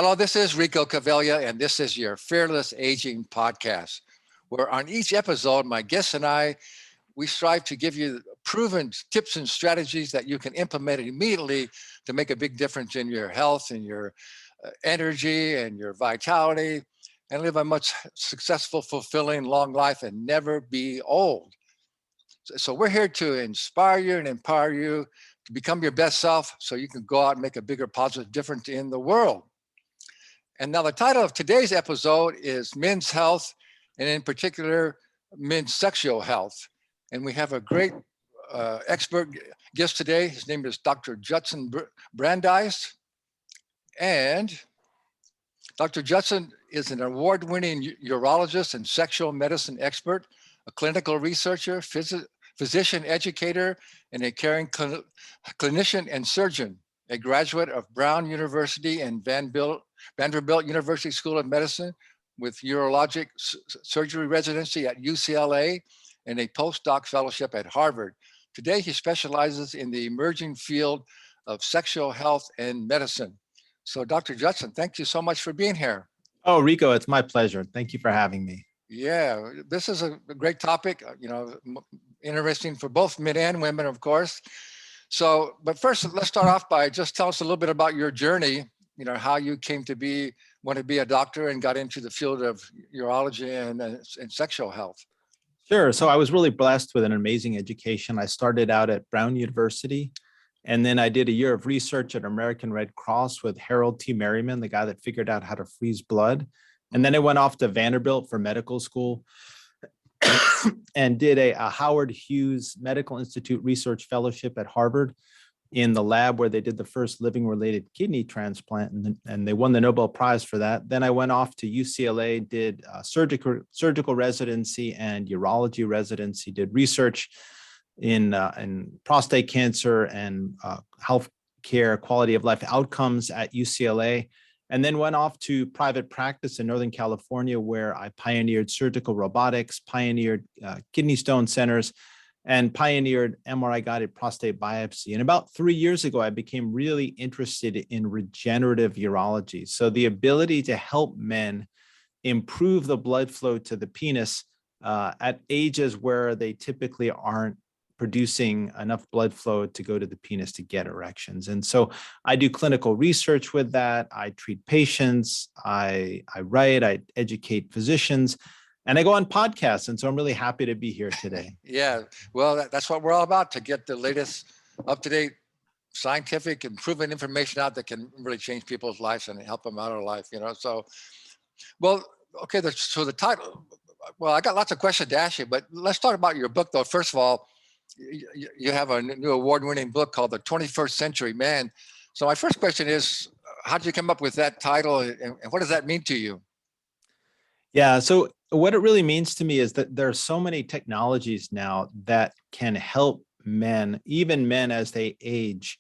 Hello, this is Rico Cavella, and this is your Fearless Aging podcast, where on each episode, my guests and we strive to give you proven tips and strategies that you can implement immediately to make a big difference in your health and your energy and your vitality, and live a much successful, fulfilling, long life and never be old. So we're here to inspire you and empower you to become your best self so you can go out and make a bigger positive difference in the world. And now the title of today's episode is Men's Health, and in particular, men's sexual health. And we have a great expert guest today. His name is Dr. Judson Brandeis. And Dr. Judson is an award-winning urologist and sexual medicine expert, a clinical researcher, physician educator, and a caring clinician and surgeon, a graduate of Brown University and Vanderbilt University School of Medicine with urologic surgery residency at UCLA and a postdoc fellowship at Harvard. Today, he specializes in the emerging field of sexual health and medicine. So Dr. Judson, thank you so much for being here. Oh, Rico, it's my pleasure. Thank you for having me. Yeah, this is a great topic, interesting for both men and women, of course. So, but first, let's start off by just tell us a little bit about your journey, how you came to want to be a doctor and got into the field of urology and sexual health. Sure. So I was really blessed with an amazing education. I started out at Brown University, and then I did a year of research at American Red Cross with Harold T. Merriman, the guy that figured out how to freeze blood. And then I went off to Vanderbilt for medical school and did a Howard Hughes Medical Institute research fellowship at Harvard in the lab where they did the first living related kidney transplant, and they won the Nobel Prize for that. Then I went off to UCLA, did surgical residency and urology residency, did research in prostate cancer and health care, quality of life outcomes at UCLA, and then went off to private practice in Northern California, where I pioneered surgical robotics, pioneered kidney stone centers, and pioneered MRI-guided prostate biopsy. And about 3 years ago, I became really interested in regenerative urology. So the ability to help men improve the blood flow to the penis at ages where they typically aren't producing enough blood flow to go to the penis to get erections. And so I do clinical research with that. I treat patients, I write, I educate physicians, and I go on podcasts. And so I'm really happy to be here today. Yeah, well, that's what we're all about, to get the latest up-to-date scientific and proven information out that can really change people's lives and help them out of life, So, well, okay, so the title, well, I got lots of questions to ask you, but let's talk about your book, though. First of all, you have a new award-winning book called The 21st Century Man. So my first question is, how did you come up with that title, and what does that mean to you? Yeah, so what it really means to me is that there are so many technologies now that can help men, even men as they age,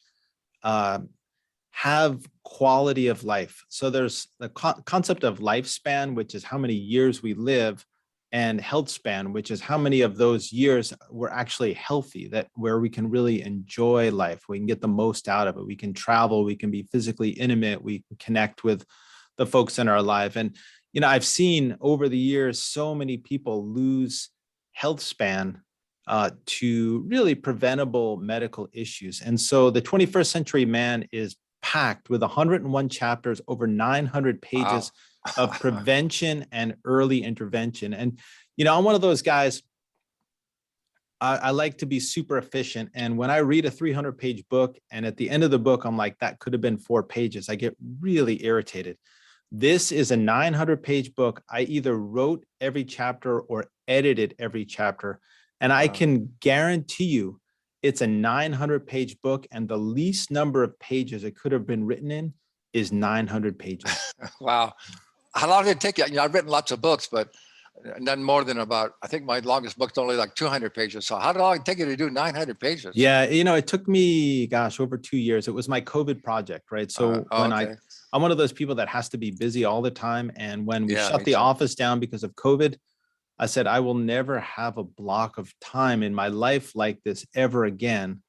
have quality of life. So there's the concept of lifespan, which is how many years we live, and health span, which is how many of those years we're actually healthy, where we can really enjoy life, we can get the most out of it, we can travel, we can be physically intimate, we can connect with the folks in our life. And I've seen over the years so many people lose health span to really preventable medical issues. And so the 21st Century Man is packed with 101 chapters, over 900 pages. Wow. Of prevention and early intervention. And, I'm one of those guys, I like to be super efficient. And when I read a 300-page book and at the end of the book, I'm like, that could have been 4 pages, I get really irritated. This is a 900-page book. I either wrote every chapter or edited every chapter. And I can guarantee you it's a 900-page book, and the least number of pages it could have been written in is 900 pages. Wow. How long did it take you? I've written lots of books, but none more than about, I think my longest book's only like 200 pages. So how long did it take you to do 900 pages? Yeah, it took me, over 2 years. It was my COVID project, right? So when I'm one of those people that has to be busy all the time. And when we shut the office down because of COVID, I said, I will never have a block of time in my life like this ever again.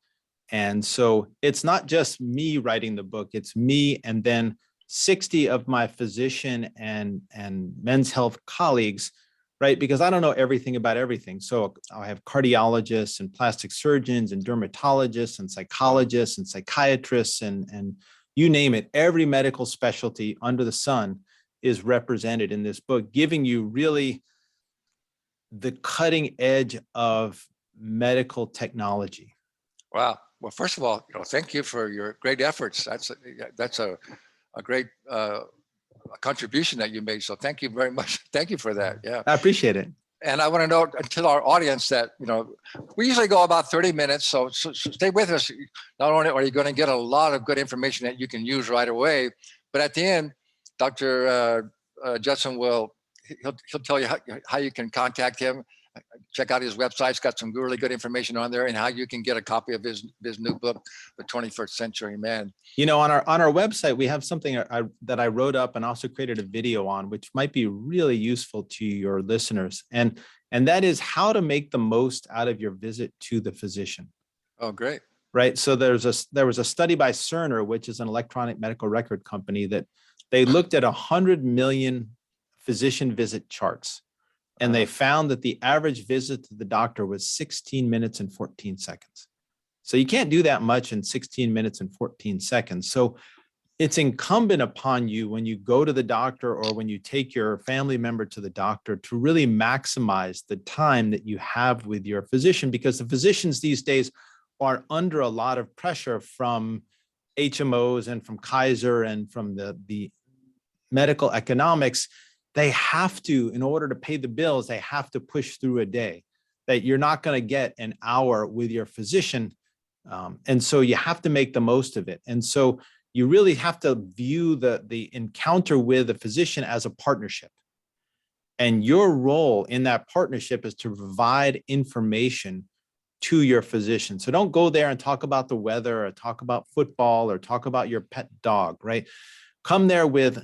And so it's not just me writing the book, it's me and then 60 of my physician and men's health colleagues, right? Because I don't know everything about everything. So I have cardiologists and plastic surgeons and dermatologists and psychologists and psychiatrists and you name it. Every medical specialty under the sun is represented in this book, giving you really the cutting edge of medical technology. Wow. Well, first of all, thank you for your great efforts. That's a great contribution that you made. So thank you very much. Thank you for that. Yeah. I appreciate it. And I want to note to our audience that, we usually go about 30 minutes. So stay with us. Not only are you going to get a lot of good information that you can use right away, but at the end, Dr. Judson he'll tell you how you can contact him. Check out his website. It's got some really good information on there, and how you can get a copy of his new book, The 21st Century Man. On our website, we have something that I wrote up and also created a video on, which might be really useful to your listeners. And that is how to make the most out of your visit to the physician. Oh, great. Right. So there was a study by Cerner, which is an electronic medical record company, that they looked at 100 million physician visit charts. And they found that the average visit to the doctor was 16 minutes and 14 seconds. So you can't do that much in 16 minutes and 14 seconds. So it's incumbent upon you when you go to the doctor or when you take your family member to the doctor to really maximize the time that you have with your physician, because the physicians these days are under a lot of pressure from HMOs and from Kaiser and from the medical economics. They have to, in order to pay the bills, they have to push through a day that you're not going to get an hour with your physician. And so you have to make the most of it. And so you really have to view the encounter with a physician as a partnership. And your role in that partnership is to provide information to your physician. So don't go there and talk about the weather or talk about football or talk about your pet dog, right? Come there with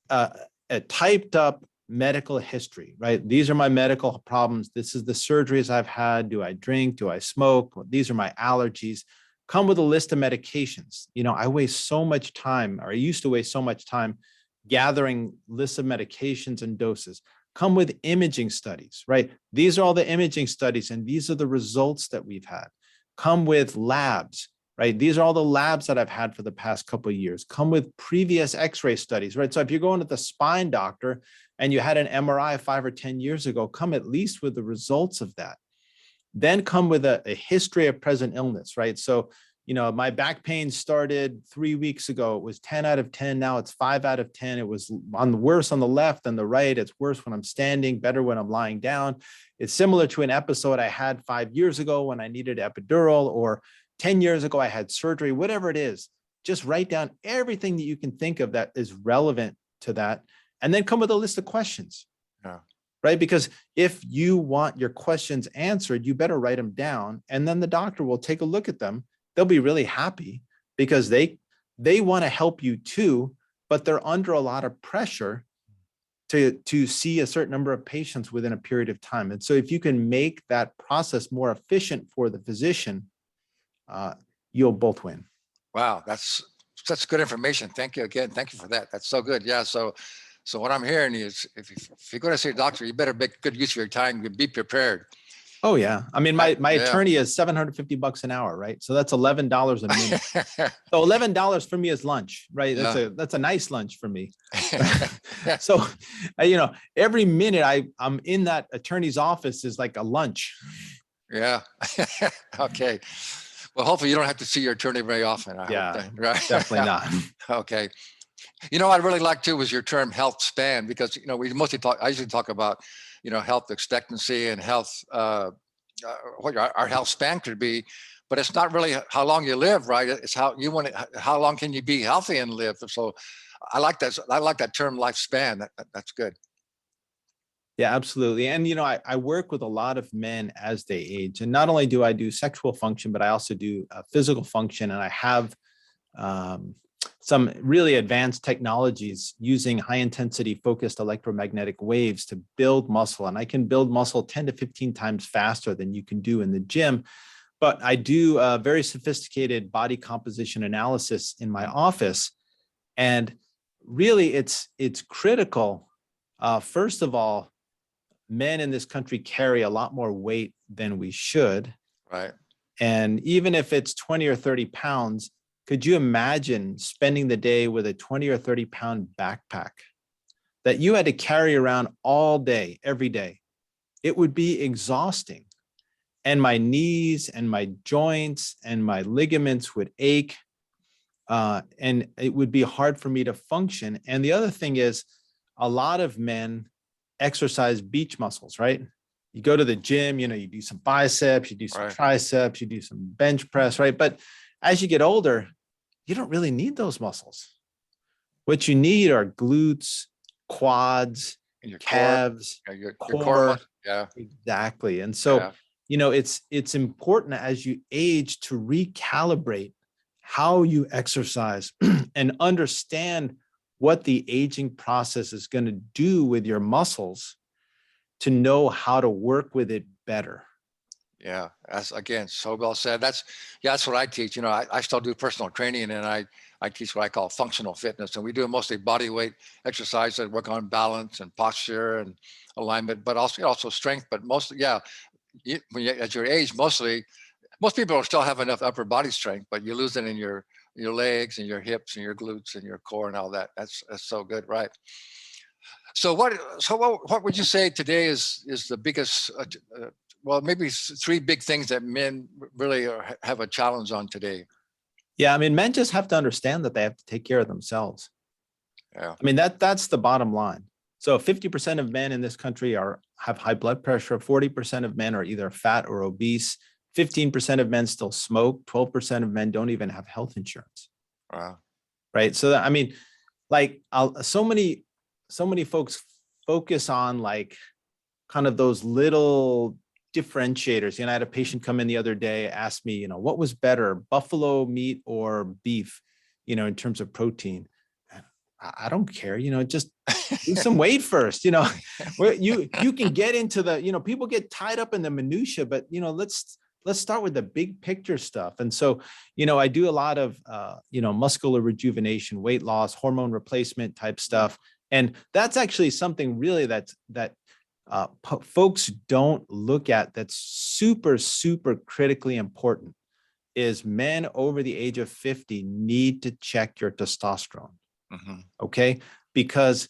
a typed up medical history, right? These are my medical problems. This is the surgeries I've had. Do I drink? Do I smoke? These are my allergies. Come with a list of medications. I waste so much time, or I used to waste so much time gathering lists of medications and doses. Come with imaging studies, right? These are all the imaging studies, and these are the results that we've had. Come with labs, right? These are all the labs that I've had for the past couple of years. Come with previous x-ray studies, right? So if you're going to the spine doctor and you had an MRI 5 or 10 years ago, come at least with the results of that. Then come with a history of present illness, right? So, my back pain started 3 weeks ago. It was 10 out of 10. Now it's 5 out of 10. It was worse on the left than the right. It's worse when I'm standing, better when I'm lying down. It's similar to an episode I had 5 years ago when I needed epidural, or 10 years ago, I had surgery, whatever it is. Just write down everything that you can think of that is relevant to that, and then come with a list of questions. Yeah. Right? Because if you want your questions answered, you better write them down, and then the doctor will take a look at them. They'll be really happy because they want to help you too, but they're under a lot of pressure to see a certain number of patients within a period of time. And so if you can make that process more efficient for the physician, you'll both win. Wow, that's such good information. Thank you again. Thank you for that. That's so good. Yeah. So what I'm hearing is, if you're going to see a doctor, you better make good use of your time and be prepared. Oh yeah. I mean, my attorney is $750 an hour, right? So that's $11 a minute. So $11 for me is lunch, right? That's a nice lunch for me. So, every minute I'm in that attorney's office is like a lunch. Yeah. Okay. Well, hopefully you don't have to see your attorney very often. I hope, right? Definitely not. Okay. I'd really like to was your term health span, because, we mostly I usually talk about, health expectancy and health, what our health span could be, but it's not really how long you live, right? It's how long can you be healthy and live? So I like that. I like that term lifespan. That's good. Yeah, absolutely. And, I work with a lot of men as they age. And not only do I do sexual function, but I also do physical function. And I have some really advanced technologies using high intensity focused electromagnetic waves to build muscle. And I can build muscle 10 to 15 times faster than you can do in the gym. But I do very sophisticated body composition analysis in my office. And really it's critical. First of all, men in this country carry a lot more weight than we should. Right. And even if it's 20 or 30 pounds, could you imagine spending the day with a 20 or 30 pound backpack that you had to carry around all day, every day? It would be exhausting. And my knees and my joints and my ligaments would ache. And it would be hard for me to function. And the other thing is, a lot of men exercise beach muscles, right? You go to the gym, you do some biceps, you do some triceps, you do some bench press, right? But as you get older, you don't really need those muscles. What you need are glutes, quads, And your calves, core, your core. core. Yeah. Exactly. And so, it's important as you age to recalibrate how you exercise and understand what the aging process is going to do with your muscles to know how to work with it better. Yeah, that's again so well said. That's what I teach. I still do personal training, and I teach what I call functional fitness, and we do mostly body weight exercise that work on balance and posture and alignment, but also strength. But mostly, at your age, most people still have enough upper body strength, but you lose it in your legs and your hips and your glutes and your core and all that. That's so good, right? So what would you say today is the biggest? Well, maybe three big things that men really have a challenge on today. Yeah, I mean, men just have to understand that they have to take care of themselves. Yeah. I mean, that's the bottom line. So 50% of men in this country have high blood pressure. 40% of men are either fat or obese. 15% of men still smoke. 12% of men don't even have health insurance. Wow. Right. So I mean, like so many folks focus on like kind of those little differentiators. I had a patient come in the other day, ask me, what was better, buffalo meat or beef, in terms of protein. I don't care, just lose some weight first, where you can get into the, people get tied up in the minutia, but let's start with the big picture stuff. And so, I do a lot of, muscular rejuvenation, weight loss, hormone replacement type stuff. And that's actually something really that folks don't look at that's super, super critically important is men over the age of 50 need to check your testosterone. Mm-hmm. Okay. Because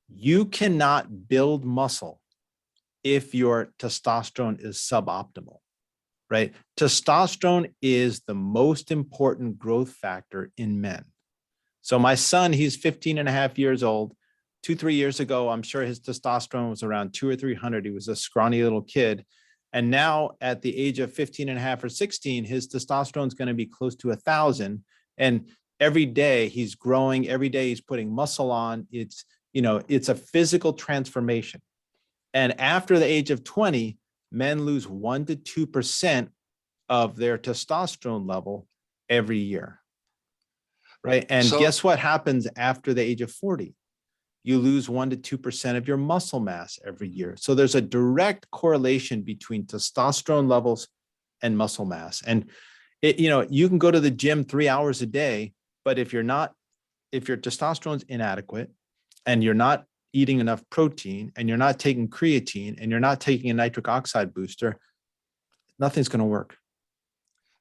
you cannot build muscle if your testosterone is suboptimal, right? Testosterone is the most important growth factor in men. So my son, he's 15 and a half years old. 2-3 years ago, I'm sure his testosterone was around 200 or 300. He was a scrawny little kid. And now at the age of 15 and a half or 16, his testosterone is going to be close to 1,000. And every day he's growing, every day he's putting muscle on. It's a physical transformation. And after the age of 20, men lose 1 to 2% of their testosterone level every year. Right. And guess what happens after the age of 40? You lose 1 to 2% of your muscle mass every year. So there's a direct correlation between testosterone levels and muscle mass. And you can go to the gym 3 hours a day, but if your testosterone is inadequate and you're not eating enough protein and you're not taking creatine and you're not taking a nitric oxide booster, nothing's going to work.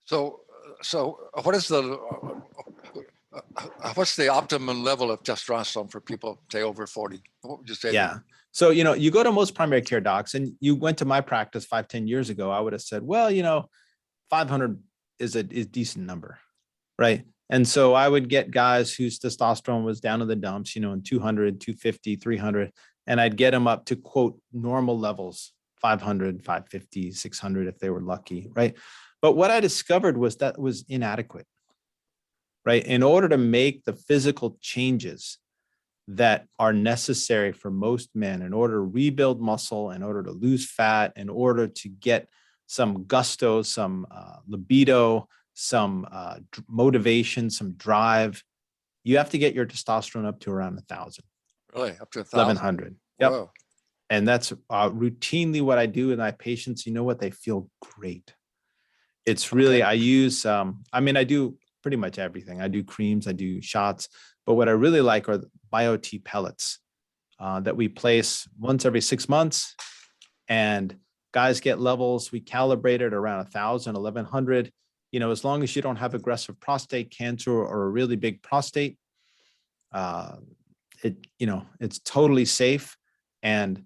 So what is what's the optimum level of testosterone for people, say, over 40? What would you say? Yeah. So, you go to most primary care docs and you went to my practice 5-10 years ago, I would have said, well, 500 is a decent number. Right. And so I would get guys whose testosterone was down in the dumps, in 200, 250, 300, and I'd get them up to quote normal levels, 500, 550, 600, if they were lucky. Right. But what I discovered was that was inadequate. Right. In order to make the physical changes that are necessary for most men, in order to rebuild muscle, in order to lose fat, in order to get some gusto, some libido, some motivation, some drive, you have to get your testosterone up to around 1,000. Really? Up to 1,000? 1,100. Yep. Whoa. And that's routinely what I do with my patients. You know what? They feel great. It's really, I use, I do pretty much everything. I do creams, I do shots, but what I really like are the BioT pellets that we place once every 6 months, and guys get levels. We calibrate it around 1,000, 1,100. You know, as long as you don't have aggressive prostate cancer or a really big prostate, it's totally safe. And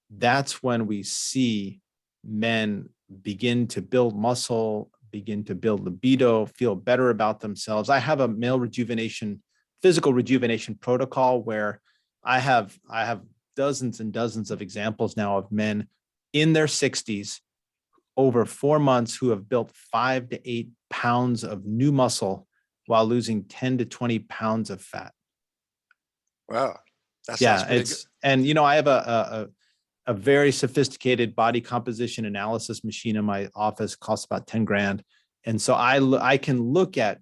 that's when we see men begin to build muscle, begin to build libido, feel better about themselves. I have a male rejuvenation, physical rejuvenation protocol where I have dozens and dozens of examples now of men in their 60s over 4 months who have built 5 to 8 pounds of new muscle while losing 10 to 20 pounds of fat. Wow. That sounds pretty good. And you know, I have a very sophisticated body composition analysis machine in my office, costs about 10 grand. And so I can look at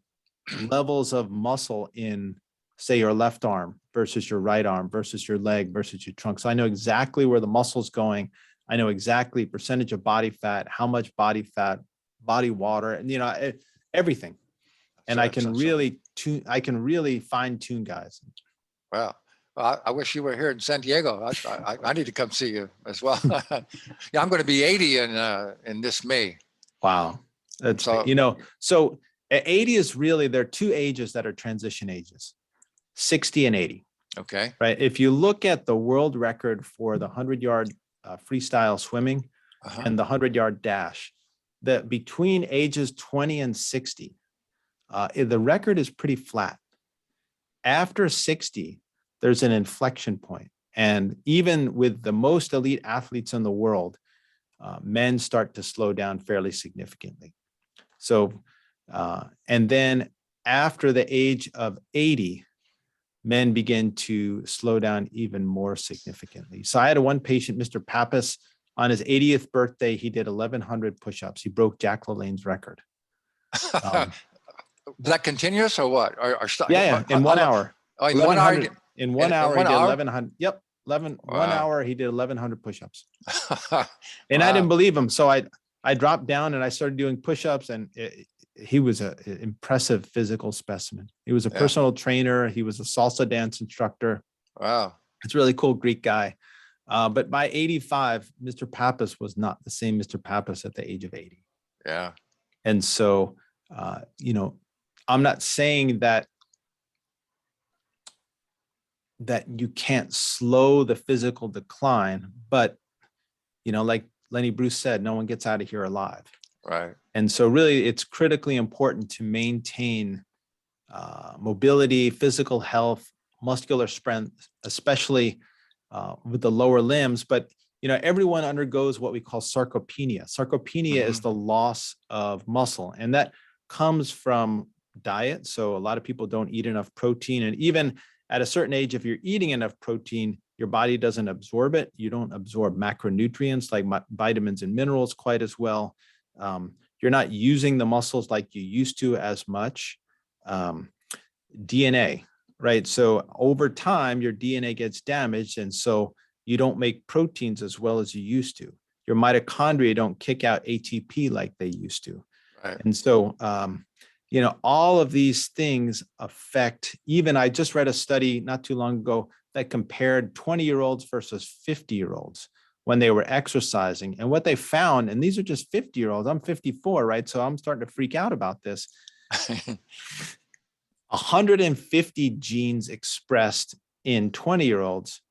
levels of muscle in, say, your left arm versus your right arm versus your leg versus your trunk. So I know exactly where the muscle's going. I know exactly percentage of body fat, how much body fat, body water, and, you know, everything. And I can really fine tune guys. Wow. Well, I wish you were here in San Diego. I need to come see you as well. Yeah, I'm going to be 80 in this May. Wow. That's, so, you know, so at 80 is really, there are two ages that are transition ages, 60 and 80. Okay. Right. If you look at the world record for the 100-yard freestyle swimming and the 100-yard dash, that between ages 20 and 60, the record is pretty flat. After 60, there's an inflection point. And even with the most elite athletes in the world, men start to slow down fairly significantly. So, and then after the age of 80, men begin to slow down even more significantly. So I had one patient, Mr. Pappas, on his 80th birthday, he did 1,100 push-ups. He broke Jack LaLanne's record. Is that continuous or what? Yeah, in 1 hour. Oh, in 1 hour. In 1 hour, he did 1,100. Yep, 1 hour, he did 1,100 push-ups. And I didn't believe him. So I dropped down and I started doing push-ups, and he was an impressive physical specimen. He was a personal trainer. He was a salsa dance instructor. Wow. It's a really cool Greek guy. But by 85, Mr. Pappas was not the same Mr. Pappas at the age of 80. Yeah. And so, you know, I'm not saying that you can't slow the physical decline, but, you know, like Lenny Bruce said, no one gets out of here alive. Right. And so really it's critically important to maintain mobility, physical health, muscular strength, especially with the lower limbs. But, you know, everyone undergoes what we call sarcopenia. Sarcopenia is the loss of muscle, and that comes from diet. So a lot of people don't eat enough protein, and even at a certain age, if you're eating enough protein, your body doesn't absorb it. You don't absorb macronutrients like vitamins and minerals quite as well. You're not using the muscles like you used to as much. DNA, right? So over time, your DNA gets damaged, and so you don't make proteins as well as you used to. Your mitochondria don't kick out ATP like they used to. Right. And so, you know, all of these things affect, even I just read a study not too long ago that compared 20-year-olds versus 50-year-olds when they were exercising. And what they found, and these are just 50-year-olds, I'm 54, right? So I'm starting to freak out about this. 150 genes expressed in 20-year-olds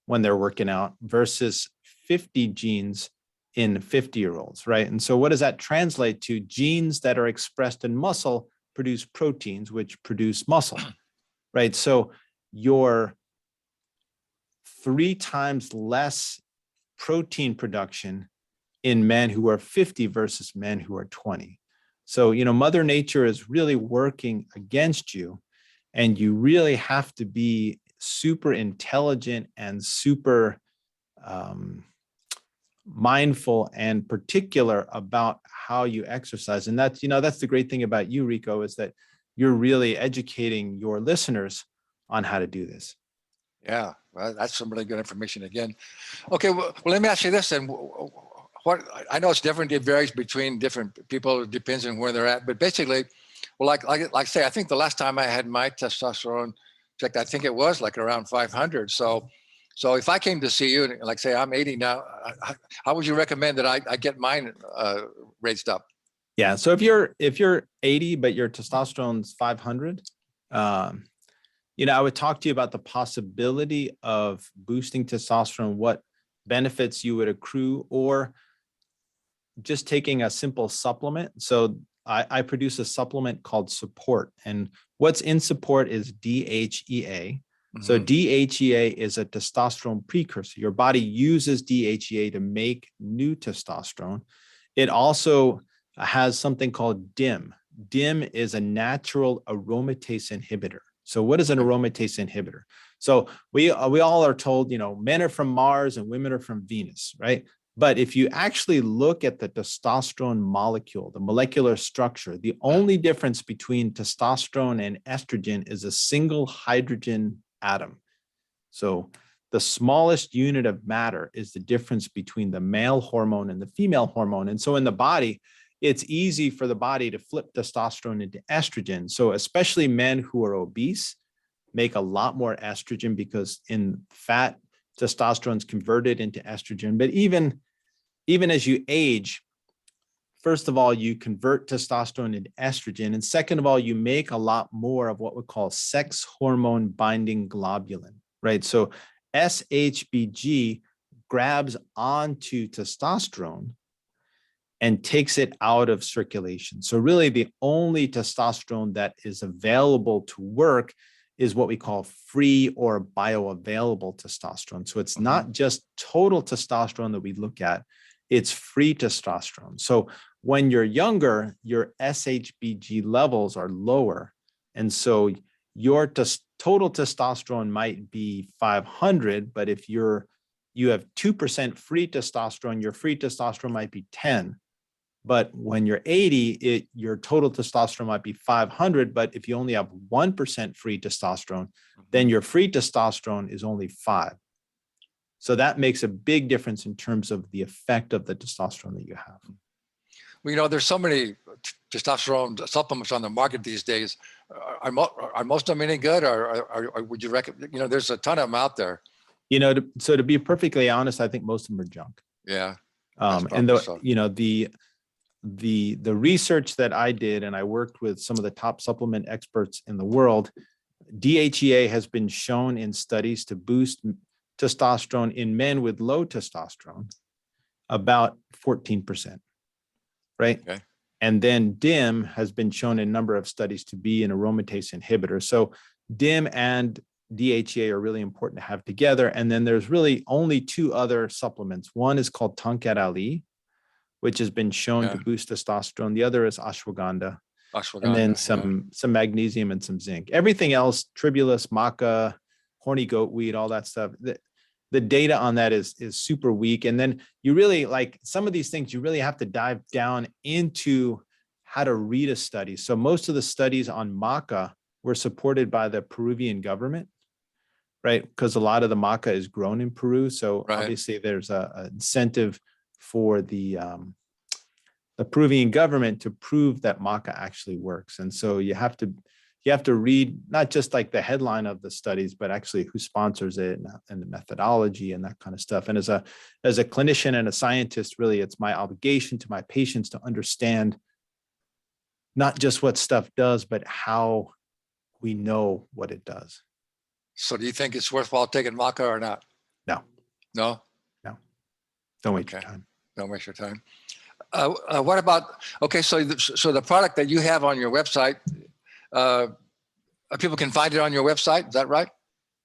when they're working out versus 50 genes in 50-year-olds, right? And so what does that translate to? Genes that are expressed in muscle produce proteins, which produce muscle, right? So you're 3 times less protein production in men who are 50 versus men who are 20. So, you know, Mother Nature is really working against you, and you really have to be super intelligent and super mindful and particular about how you exercise. And that's, you know, that's the great thing about you, Rico, is that you're really educating your listeners on how to do this. Yeah, well, that's some really good information again. Okay, well, let me ask you this then. What I know it's different, it varies between different people, it depends on where they're at, but basically, Well, like I say, I think the last time I had my testosterone checked, I think it was like around 500. So if I came to see you, and like say I'm 80 now, how would you recommend that I get mine raised up? Yeah. So if you're 80 but your testosterone's 500, I would talk to you about the possibility of boosting testosterone, what benefits you would accrue, or just taking a simple supplement. So I produce a supplement called Support, and what's in Support is DHEA. So DHEA is a testosterone precursor. Your body uses DHEA to make new testosterone. It also has something called DIM. DIM is a natural aromatase inhibitor. So what is an aromatase inhibitor? So we all are told, men are from Mars and women are from Venus, right? But if you actually look at the testosterone molecule, the molecular structure, the only difference between testosterone and estrogen is a single hydrogen atom. So the smallest unit of matter is the difference between the male hormone and the female hormone. And so in the body, it's easy for the body to flip testosterone into estrogen. So especially men who are obese make a lot more estrogen because in fat, testosterone is converted into estrogen. But even as you age, first of all, you convert testosterone into estrogen. And second of all, you make a lot more of what we call sex hormone binding globulin, right? So SHBG grabs onto testosterone and takes it out of circulation. So really the only testosterone that is available to work is what we call free or bioavailable testosterone. So it's not just total testosterone that we look at, it's free testosterone. So when you're younger, your SHBG levels are lower. And so your total testosterone might be 500, but if you have 2% free testosterone, your free testosterone might be 10. But when you're 80, your total testosterone might be 500. But if you only have 1% free testosterone, then your free testosterone is only 5. So that makes a big difference in terms of the effect of the testosterone that you have. Well, there's so many testosterone supplements on the market these days. Are most of them any good, or would you recommend? There's a ton of them out there. So to be perfectly honest, I think most of them are junk. Yeah. And the research that I did, and I worked with some of the top supplement experts in the world, DHEA has been shown in studies to boost testosterone in men with low testosterone about 14%, right? Okay. And then DIM has been shown in a number of studies to be an aromatase inhibitor. So DIM and DHEA are really important to have together. And then there's really only 2 other supplements. One is called Tonkat Ali, which has been shown to boost testosterone. The other is ashwagandha. And then some magnesium and some zinc. Everything else, tribulus, maca, horny goat weed, all that stuff, the data on that is super weak. And then you really, like some of these things, you really have to dive down into how to read a study. So most of the studies on maca were supported by the Peruvian government, right? Because a lot of the maca is grown in Peru. So obviously there's an incentive for the Peruvian government to prove that maca actually works. And so you have to read not just like the headline of the studies, but actually who sponsors it and the methodology and that kind of stuff. And as a clinician and a scientist, really, it's my obligation to my patients to understand not just what stuff does, but how we know what it does. So do you think it's worthwhile taking maca or not? No. No? No. Don't waste your time. Don't waste your time. What about, so the product that you have on your website, people can find it on your website, is that right?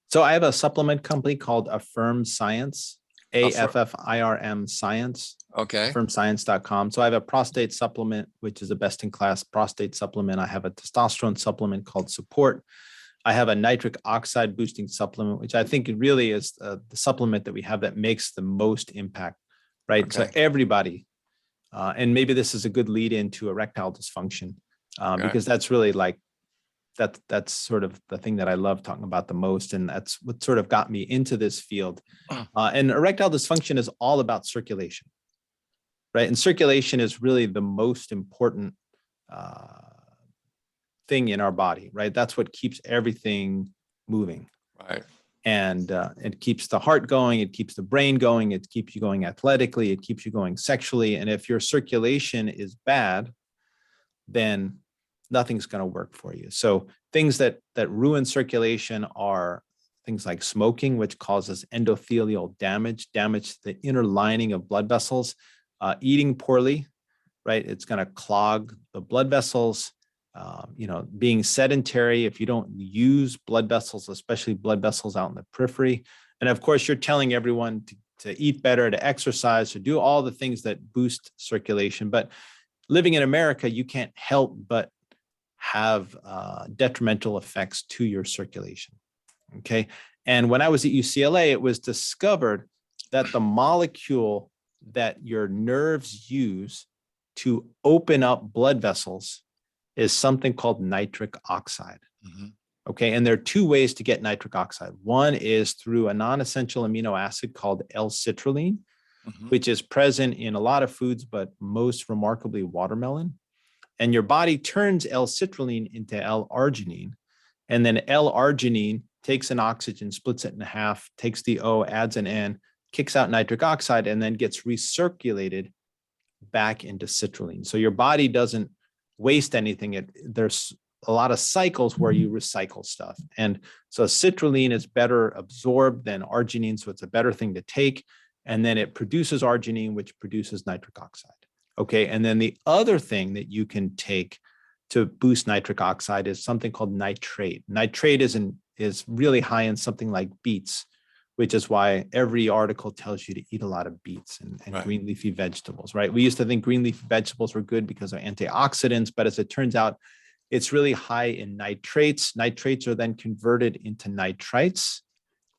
So I have a supplement company called Affirm Science, AFFIRM Science. Okay. AffirmScience.com. So I have a prostate supplement, which is a best-in-class prostate supplement. I have a testosterone supplement called Support. I have a nitric oxide boosting supplement, which I think it really is the supplement that we have that makes the most impact, right? Okay. So everybody, and maybe this is a good lead into erectile dysfunction, because that's really like, that's sort of the thing that I love talking about the most. And that's what sort of got me into this field. And erectile dysfunction is all about circulation, right? And circulation is really the most important thing in our body, right? That's what keeps everything moving. Right. And it keeps the heart going, it keeps the brain going, it keeps you going athletically, it keeps you going sexually. And if your circulation is bad, then nothing's going to work for you. So things that ruin circulation are things like smoking, which causes endothelial damage to the inner lining of blood vessels, eating poorly, right? It's going to clog the blood vessels. Being sedentary, if you don't use blood vessels, especially blood vessels out in the periphery. And of course, you're telling everyone to eat better, to exercise, to do all the things that boost circulation. But living in America, you can't help but have detrimental effects to your circulation. Okay. And when I was at UCLA, it was discovered that the molecule that your nerves use to open up blood vessels is something called nitric oxide. Mm-hmm. Okay. And there are two ways to get nitric oxide. One is through a non-essential amino acid called L-citrulline, Mm-hmm. which is present in a lot of foods, but most remarkably watermelon. And your body turns L-citrulline into L-arginine. And then L-arginine takes an oxygen, splits it in half, takes the O, adds an N, kicks out nitric oxide, and then gets recirculated back into citrulline. So your body doesn't waste anything. There's a lot of cycles where you recycle stuff. And so citrulline is better absorbed than arginine, so it's a better thing to take. And then it produces arginine, which produces nitric oxide. Okay, and then the other thing that you can take to boost nitric oxide is something called nitrate. Nitrate is really high in something like beets, which is why every article tells you to eat a lot of beets and Right. green leafy vegetables, right? We used to think green leafy vegetables were good because of antioxidants, but as it turns out, it's really high in nitrates. Nitrates are then converted into nitrites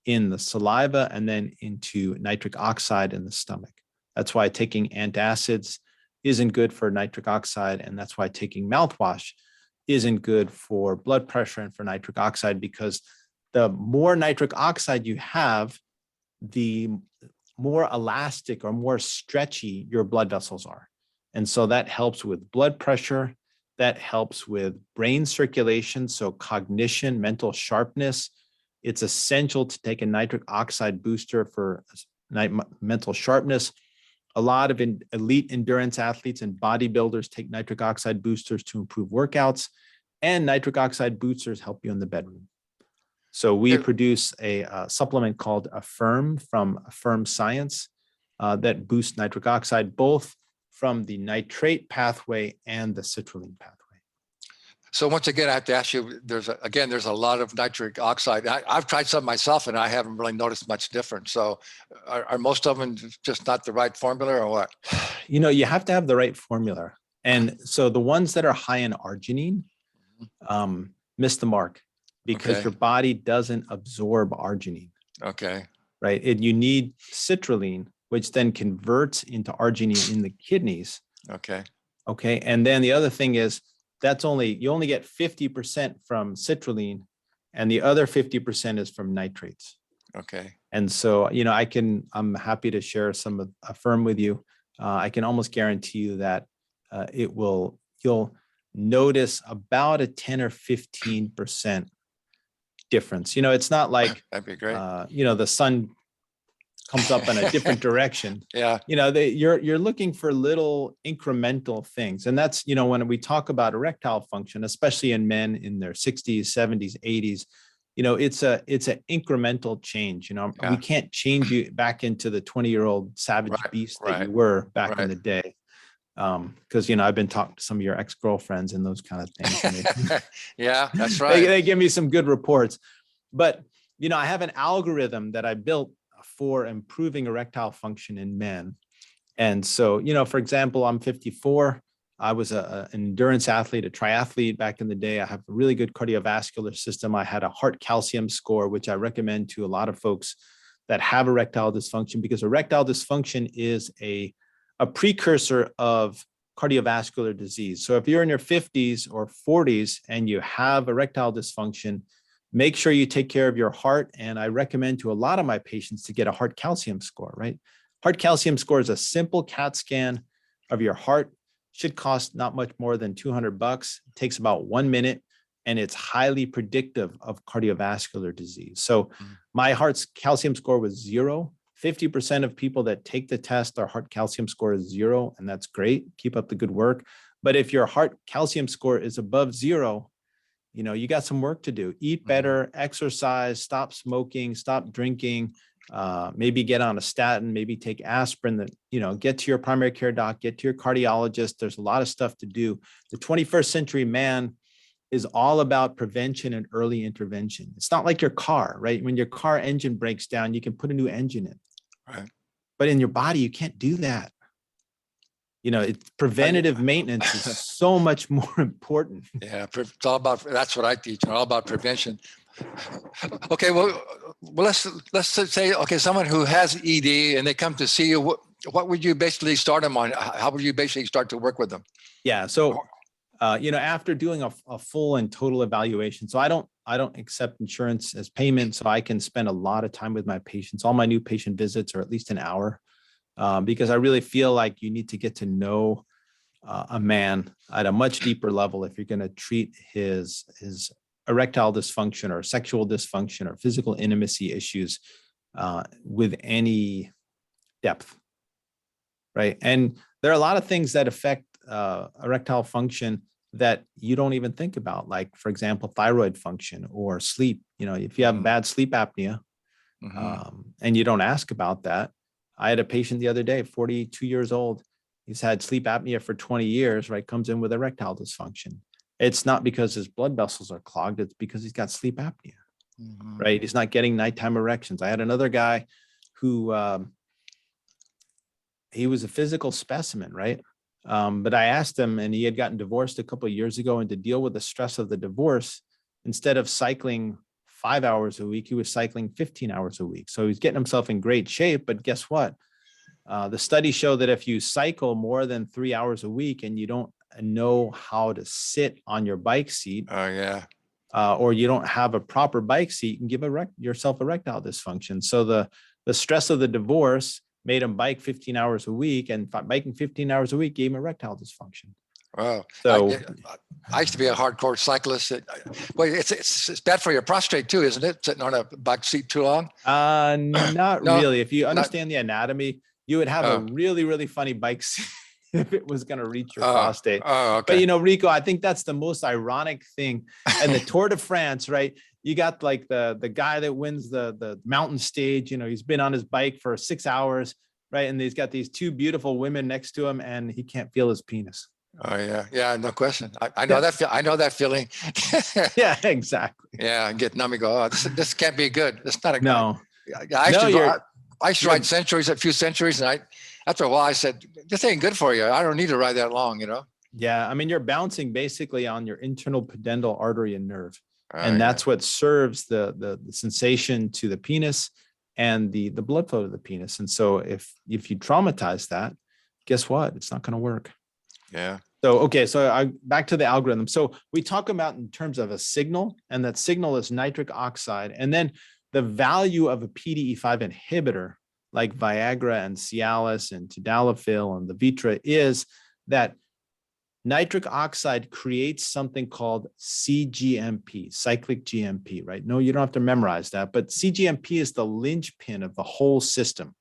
in the saliva and then into nitric oxide in the stomach. That's why taking antacids isn't good for nitric oxide. And that's why taking mouthwash isn't good for blood pressure and for nitric oxide, because the more nitric oxide you have, the more elastic or more stretchy your blood vessels are. And so that helps with blood pressure. That helps with brain circulation. So cognition, mental sharpness. It's essential to take a nitric oxide booster for mental sharpness. A lot of elite endurance athletes and bodybuilders take nitric oxide boosters to improve workouts, and nitric oxide boosters help you in the bedroom. So we produce a supplement called Affirm from Affirm Science that boosts nitric oxide, both from the nitrate pathway and the citrulline pathway. So once again, I have to ask you, there's a lot of nitric oxide. I've tried some myself and I haven't really noticed much difference. So are most of them just not the right formula or what? You have to have the right formula. And so the ones that are high in arginine miss the mark because your body doesn't absorb arginine. Okay. Right. You need citrulline, which then converts into arginine in the kidneys. Okay. Okay. And then the other thing is, you only get 50% from citrulline and the other 50% is from nitrates. Okay. And so, I'm happy to share some of Affirm with you. I can almost guarantee you that you'll notice about a 10 or 15% difference. It's not like, that'd be great. The sun comes up in a different direction. Yeah. You're looking for little incremental things. And that's, when we talk about erectile function, especially in men in their 60s, 70s, 80s, it's an incremental change. We can't change you back into the 20-year-old savage beast that you were back in the day. Because, I've been talking to some of your ex-girlfriends and those kind of things. Yeah, that's right. They give me some good reports. But, I have an algorithm that I built for improving erectile function in men. And so, for example, I'm 54. I was an endurance athlete, a triathlete back in the day. I have a really good cardiovascular system. I had a heart calcium score, which I recommend to a lot of folks that have erectile dysfunction, because erectile dysfunction is a precursor of cardiovascular disease. So if you're in your 50s or 40s and you have erectile dysfunction, make sure you take care of your heart. And I recommend to a lot of my patients to get a heart calcium score, right? Heart calcium score is a simple CAT scan of your heart. Should cost not much more than $200. It takes about 1 minute. and it's highly predictive of cardiovascular disease. So Mhm. my heart's calcium score was 0. 50% of people that take the test, their heart calcium score is 0, and that's great. Keep up the good work. But if your heart calcium score is above 0, you got some work to do. Eat better, exercise, stop smoking, stop drinking, maybe get on a statin, maybe take aspirin, that, get to your primary care doc, get to your cardiologist. There's a lot of stuff to do. The 21st century man is all about prevention and early intervention. It's not like your car, right? When your car engine breaks down, you can put a new engine in. Right. But in your body, you can't do that. It's preventative maintenance is so much more important. Yeah, it's all about, that's what I teach, all about prevention. Okay, well, let's say, okay, someone who has ED and they come to see you, what would you basically start them on? How would you basically start to work with them? Yeah, so after doing a full and total evaluation, so I don't accept insurance as payment, so I can spend a lot of time with my patients. All my new patient visits are at least an hour. Because I really feel like you need to get to know a man at a much deeper level if you're going to treat his erectile dysfunction or sexual dysfunction or physical intimacy issues with any depth, right? And there are a lot of things that affect erectile function that you don't even think about, like, for example, thyroid function or sleep. If you have bad sleep apnea and you don't ask about that. I had a patient the other day, 42 years old. He's had sleep apnea for 20 years, right? Comes in with erectile dysfunction. It's not because his blood vessels are clogged. It's because he's got sleep apnea, right? He's not getting nighttime erections. I had another guy who, he was a physical specimen, right? But I asked him, and he had gotten divorced a couple of years ago, and to deal with the stress of the divorce, instead of cycling 5 hours a week, he was cycling 15 hours a week. So he's getting himself in great shape. But guess what? The studies show that if you cycle more than 3 hours a week and you don't know how to sit on your bike seat, or you don't have a proper bike seat, you can give yourself erectile dysfunction. So the stress of the divorce made him bike 15 hours a week, and biking 15 hours a week gave him erectile dysfunction. Wow. So I used to be a hardcore cyclist. Well, it's bad for your prostate too, isn't it? Sitting on a back seat too long. Not No, really. If you understand the anatomy, you would have a Oh. really, really funny bike seat if it was going to reach your prostate. Oh, okay. But Rico, I think that's the most ironic thing. And the Tour de France, right? You got like the guy that wins the mountain stage. He's been on his bike for 6 hours, right? And he's got these two beautiful women next to him, and he can't feel his penis. Oh yeah, no question. I know that. I know that feeling. Yeah, exactly. Yeah, and get numb and go, oh, this can't be good. It's not a good. No. I used to ride a few centuries, and after a while I said, this ain't good for you. I don't need to ride that long, Yeah, I mean, you're bouncing basically on your internal pudendal artery and nerve, and that's what serves the sensation to the penis and the blood flow to the penis. And so if you traumatize that, guess what? It's not going to work. Yeah. So, okay. So back to the algorithm. So we talk about in terms of a signal, and that signal is nitric oxide. And then the value of a PDE5 inhibitor like Viagra and Cialis and Tadalafil and Levitra is that nitric oxide creates something called cGMP, cyclic GMP, right? No, you don't have to memorize that, but cGMP is the linchpin of the whole system.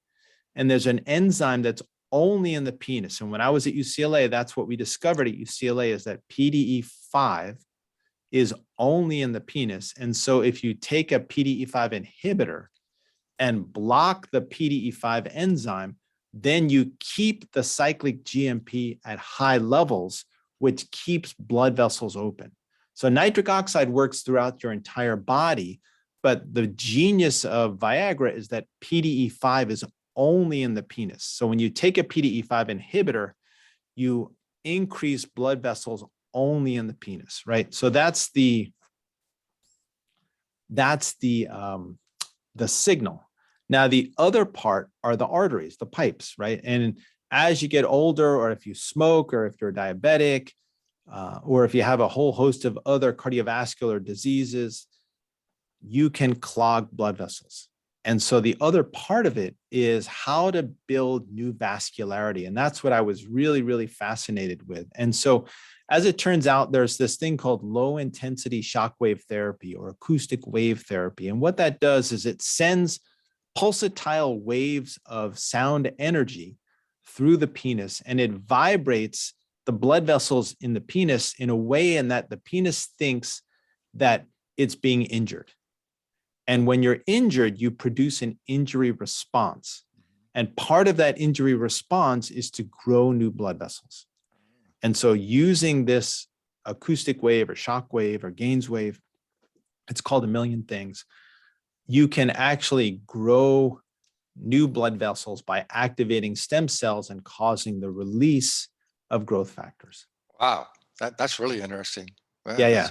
And there's an enzyme that's only in the penis. And when I was at UCLA, that's what we discovered at UCLA, is that PDE5 is only in the penis. And so if you take a PDE5 inhibitor and block the PDE5 enzyme, then you keep the cyclic GMP at high levels, which keeps blood vessels open. So nitric oxide works throughout your entire body, but the genius of Viagra is that PDE5 is only in the penis. So when you take a PDE5 inhibitor, you increase blood vessels only in the penis, right? So that's the signal. Now, the other part are the arteries, the pipes, right? And as you get older, or if you smoke, or if you're diabetic, or if you have a whole host of other cardiovascular diseases, you can clog blood vessels. And so the other part of it is how to build new vascularity. And that's what I was really, really fascinated with. And so as it turns out, there's this thing called low intensity shockwave therapy or acoustic wave therapy. And what that does is it sends pulsatile waves of sound energy through the penis, and it vibrates the blood vessels in the penis in a way in that the penis thinks that it's being injured. And when you're injured, you produce an injury response. And part of that injury response is to grow new blood vessels. And so using this acoustic wave or shock wave or Gaines wave, it's called a million things, you can actually grow new blood vessels by activating stem cells and causing the release of growth factors. Wow, that's really interesting. Well, Yeah.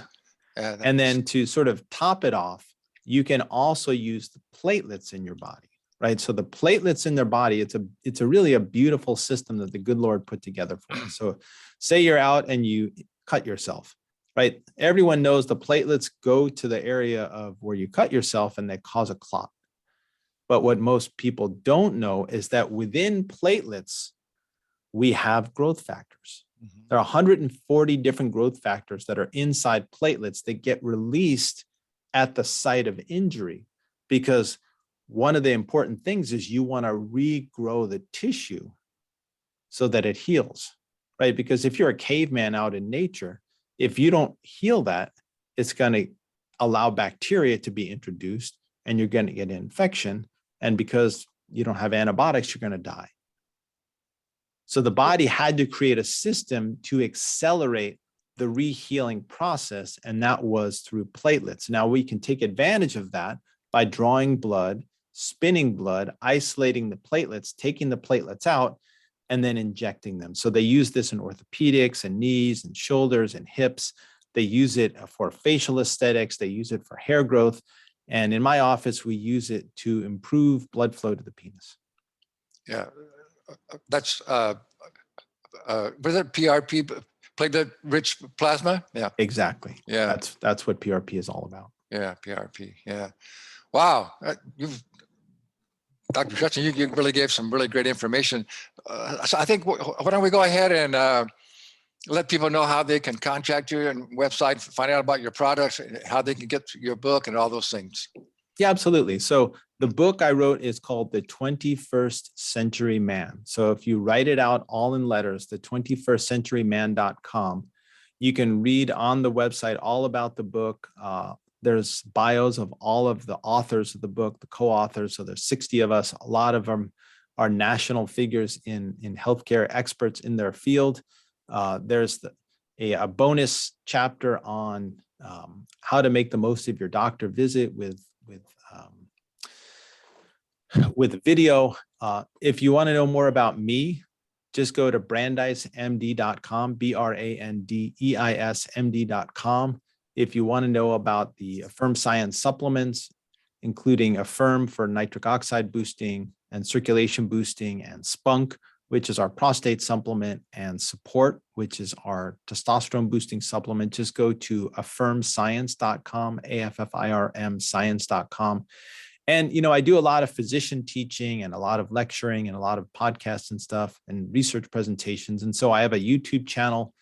and then to sort of top it off, you can also use the platelets in your body, right? So the platelets in their body, it's a really a beautiful system that the good Lord put together for us. So say you're out and you cut yourself, right? Everyone knows the platelets go to the area of where you cut yourself and they cause a clot. But what most people don't know is that within platelets, we have growth factors. There are 140 different growth factors that are inside platelets that get released at the site of injury, because one of the important things is you want to regrow the tissue so that it heals, right? Because if you're a caveman out in nature, if you don't heal that, it's going to allow bacteria to be introduced and you're going to get an infection. And because you don't have antibiotics, you're going to die. So the body had to create a system to accelerate the rehealing process, and that was through platelets. Now we can take advantage of that by drawing blood, spinning blood, isolating the platelets, taking the platelets out, and then injecting them. So they use this in orthopedics and knees and shoulders and hips. They use it for facial aesthetics. They use it for hair growth. And in my office, we use it to improve blood flow to the penis. Yeah, that's was it PRP, platelet-rich plasma? Yeah, exactly. Yeah, that's what PRP is all about. Yeah, PRP. Yeah, wow. Dr. Judson, you really gave some really great information. So I think why don't we go ahead and let people know how they can contact you and website, find out about your products, how they can get your book and all those things. Yeah, absolutely. So the book I wrote is called The 21st Century Man. So if you write it out all in letters, the 21stcenturyman.com, you can read on the website all about the book. There's bios of all of the authors of the book, the co-authors. So there's 60 of us. A lot of them are national figures in healthcare, experts in their field. There's a bonus chapter on how to make the most of your doctor visit with video. If you want to know more about me, just go to brandeismd.com, brandeismd.com. If you want to know about the Affirm Science supplements, including Affirm for nitric oxide boosting and circulation boosting, and Spunk, which is our prostate supplement, and Support, which is our testosterone boosting supplement, just go to affirmscience.com, AFFIRM science.com. And, I do a lot of physician teaching and a lot of lecturing and a lot of podcasts and stuff and research presentations. And so I have a YouTube channel,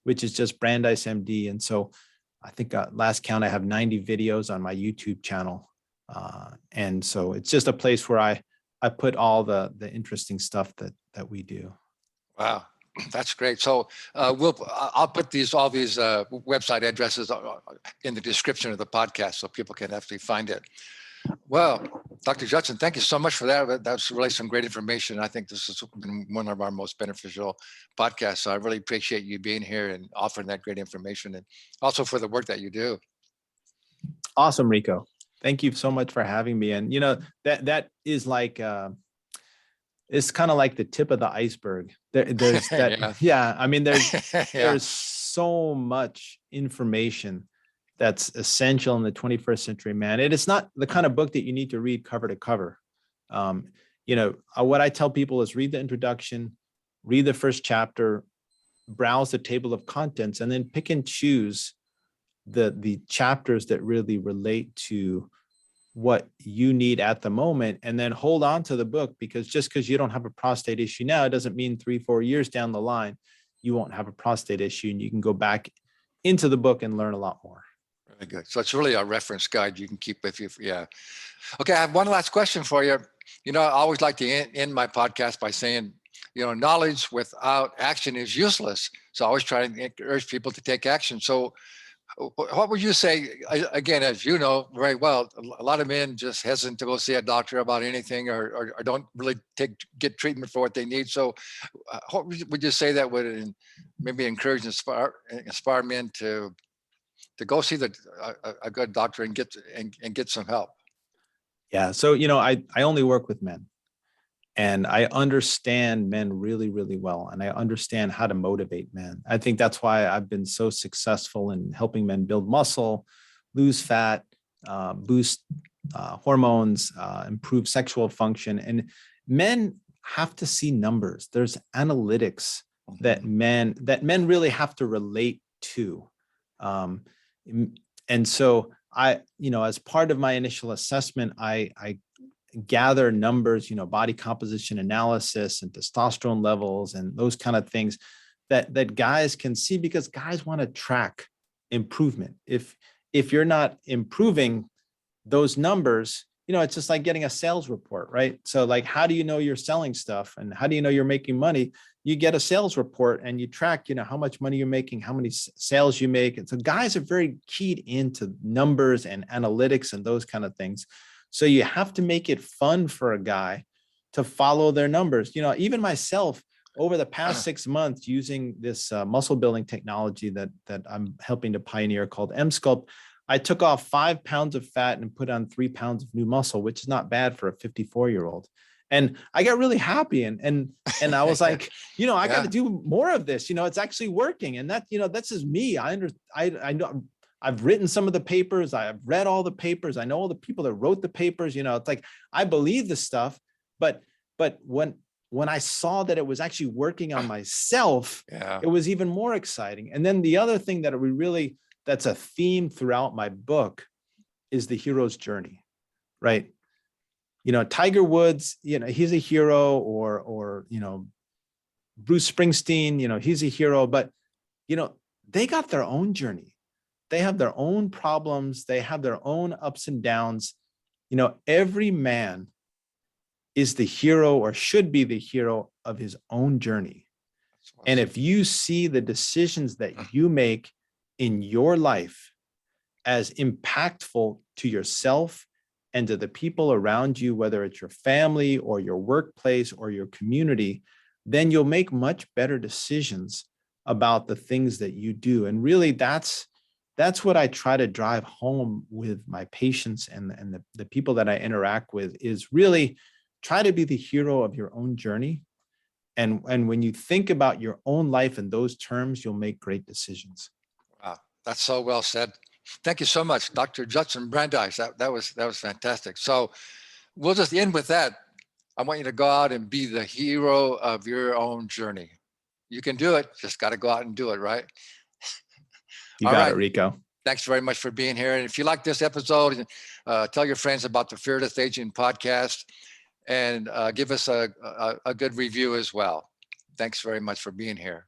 which is just Brandeis MD. And so I think last count, I have 90 videos on my YouTube channel. And so it's just a place where I put all the interesting stuff that we do. Wow, that's great. So I'll put all these website addresses in the description of the podcast so people can actually find it. Well, Dr. Judson, thank you so much for that. That's really some great information. I think this has been one of our most beneficial podcasts. So I really appreciate you being here and offering that great information, and also for the work that you do. Awesome, Rico. Thank you so much for having me. And that is like it's kind of like the tip of the iceberg. There's that. Yeah. I mean, there's so much information that's essential in the 21st century man. It is not the kind of book that you need to read cover to cover. What I tell people is read the introduction, read the first chapter, browse the table of contents, and then pick and choose the chapters that really relate to what you need at the moment, and then hold on to the book, because just because you don't have a prostate issue now, it doesn't mean 3-4 years down the line, you won't have a prostate issue, and you can go back into the book and learn a lot more. Very good. So it's really a reference guide you can keep with you. Yeah. Okay. I have one last question for you. I always like to end my podcast by saying, knowledge without action is useless. So I always try to encourage people to take action. So what would you say, again, as you know very well, a lot of men just hesitant to go see a doctor about anything, or don't really get treatment for what they need. So what would you say that would maybe encourage and inspire men to go see a good doctor and get some help? Yeah. So, I only work with men, and I understand men really, really well. And I understand how to motivate men. I think that's why I've been so successful in helping men build muscle, lose fat, boost hormones, improve sexual function. And men have to see numbers. There's analytics that men really have to relate to. And so as part of my initial assessment, I gather numbers, body composition analysis and testosterone levels and those kind of things that guys can see, because guys want to track improvement. If you're not improving those numbers, it's just like getting a sales report, right? So like, how do you know you're selling stuff, and how do you know you're making money? You get a sales report and you track, how much money you're making, how many sales you make. And so guys are very keyed into numbers and analytics and those kind of things. So you have to make it fun for a guy to follow their numbers. Even myself, over the past 6 months, using this muscle building technology that I'm helping to pioneer called M-Sculpt, I took off 5 pounds of fat and put on 3 pounds of new muscle, which is not bad for a 54-year-old. And I got really happy. And I was like, I got to do more of this. It's actually working. And that, that's just me. I know. I've written some of the papers. I've read all the papers. I know all the people that wrote the papers. It's like, I believe this stuff, but when I saw that it was actually working on myself, it was even more exciting. And then the other thing that that's a theme throughout my book is the hero's journey, right? Tiger Woods, he's a hero, or Bruce Springsteen, he's a hero, but, they got their own journey. They have their own problems. They have their own ups and downs. Every man is the hero, or should be the hero of his own journey. And if you see the decisions that you make in your life as impactful to yourself and to the people around you, whether it's your family or your workplace or your community, then you'll make much better decisions about the things that you do. And really, that's what I try to drive home with my patients and the people that I interact with, is really try to be the hero of your own journey. And when you think about your own life in those terms, you'll make great decisions. Wow, that's so well said. Thank you so much, Dr. Judson Brandeis. That was fantastic. So we'll just end with that. I want you to go out and be the hero of your own journey. You can do it. Just got to go out and do it, right? You got it, Rico. Thanks very much for being here. And if you like this episode, tell your friends about the Fearless Aging podcast, and give us a good review as well. Thanks very much for being here.